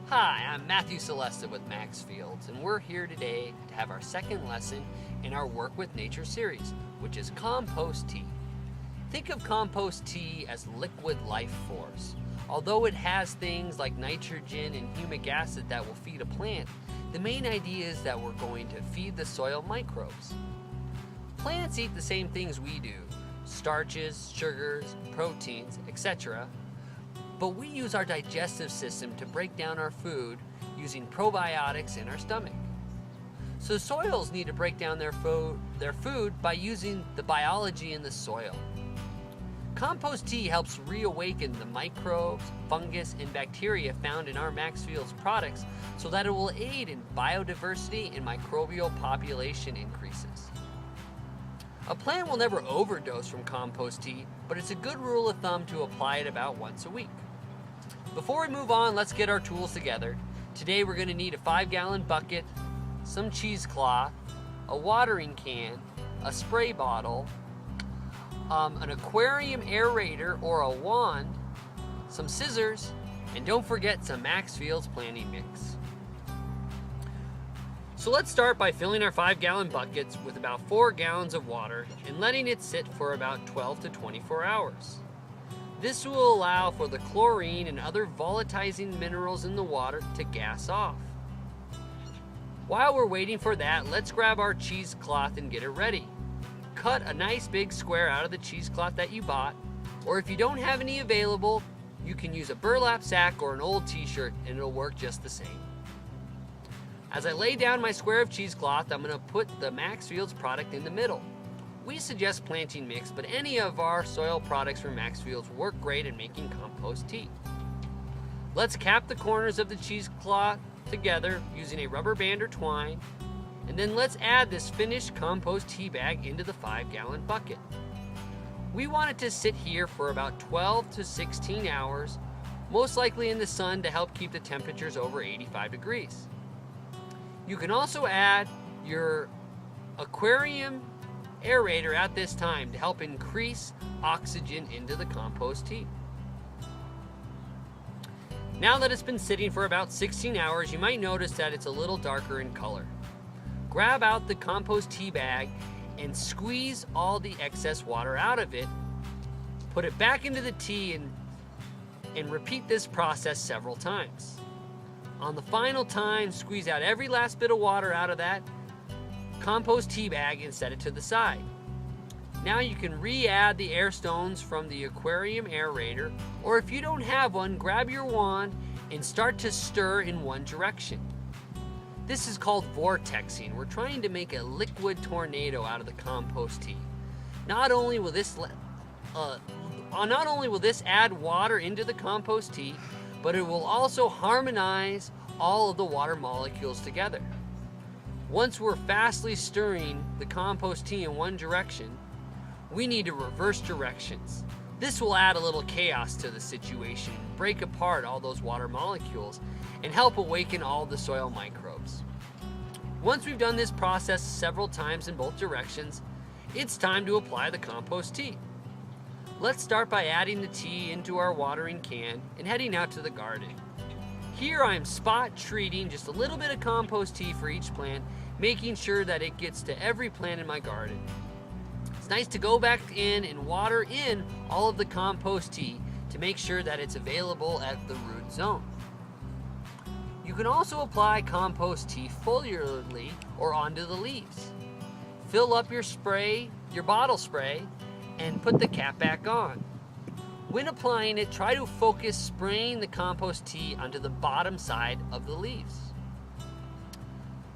Hi, I'm Matthew Celestia with Maxfield, and we're here today to have our second lesson in our Work with Nature series, which is compost tea. Think of compost tea as liquid life force. Although it has things like nitrogen and humic acid that will feed a plant, the main idea is that we're going to feed the soil microbes. Plants eat the same things we do, starches, sugars, proteins, etc. But we use our digestive system to break down our food using probiotics in our stomach. So soils need to break down their food by using the biology in the soil. Compost tea helps reawaken the microbes, fungus, and bacteria found in our Maxfield's products so that it will aid in biodiversity and microbial population increases. A plant will never overdose from compost tea, but it's a good rule of thumb to apply it about once a week. Before we move on, let's get our tools together. Today we're going to need a 5-gallon bucket, some cheesecloth, a watering can, a spray bottle, an Aquarium Aerator or a wand, some scissors, and don't forget some Maxfield's planting mix. So let's start by filling our 5-gallon buckets with about 4 gallons of water and letting it sit for about 12 to 24 hours. This will allow for the chlorine and other volatilizing minerals in the water to gas off. While we're waiting for that, let's grab our cheesecloth and get it ready. Cut a nice big square out of the cheesecloth that you bought, or if you don't have any available, you can use a burlap sack or an old t-shirt and it'll work just the same. As I lay down my square of cheesecloth, I'm going to put the Maxfield's product in the middle. We suggest planting mix, but any of our soil products from Maxfield's work great in making compost tea. Let's cap the corners of the cheesecloth together using a rubber band or twine, and then let's add this finished compost tea bag into the 5-gallon bucket. We want it to sit here for about 12 to 16 hours, most likely in the sun to help keep the temperatures over 85 degrees. You can also add your Aquarium Aerator at this time to help increase oxygen into the compost tea. Now that it's been sitting for about 16 hours, you might notice that it's a little darker in color. Grab out the compost tea bag and squeeze all the excess water out of it. Put it back into the tea and repeat this process several times. On the final time, squeeze out every last bit of water out of that compost tea bag and set it to the side. Now you can re-add the air stones from the Aquarium Aerator, or if you don't have one, grab your wand and start to stir in one direction. This is called vortexing. We're trying to make a liquid tornado out of the compost tea. Not only will this add water into the compost tea, but it will also harmonize all of the water molecules together. Once we're fastly stirring the compost tea in one direction, we need to reverse directions. This will add a little chaos to the situation, break apart all those water molecules, and help awaken all the soil microbes. Once we've done this process several times in both directions, it's time to apply the compost tea. Let's start by adding the tea into our watering can and heading out to the garden. Here I'm spot treating just a little bit of compost tea for each plant, making sure that it gets to every plant in my garden. It's nice to go back in and water in all of the compost tea to make sure that it's available at the root zone. You can also apply compost tea foliarly or onto the leaves. Fill up your bottle spray, and put the cap back on. When applying it, try to focus spraying the compost tea onto the bottom side of the leaves.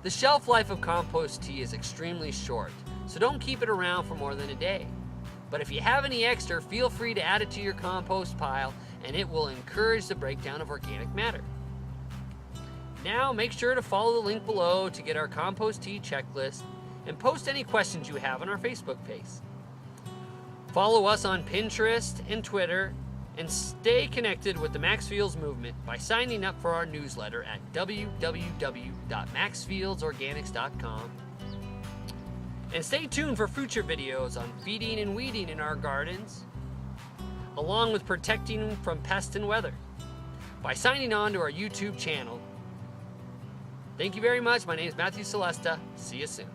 The shelf life of compost tea is extremely short, so don't keep it around for more than a day. But if you have any extra, feel free to add it to your compost pile and it will encourage the breakdown of organic matter. Now make sure to follow the link below to get our Compost Tea Checklist and post any questions you have on our Facebook page. Follow us on Pinterest and Twitter, and stay connected with the Maxfields movement by signing up for our newsletter at www.maxfieldsorganics.com. And stay tuned for future videos on feeding and weeding in our gardens, along with protecting from pest and weather. by signing on to our YouTube channel. Thank you very much. My name is Matthew Celestia. See you soon.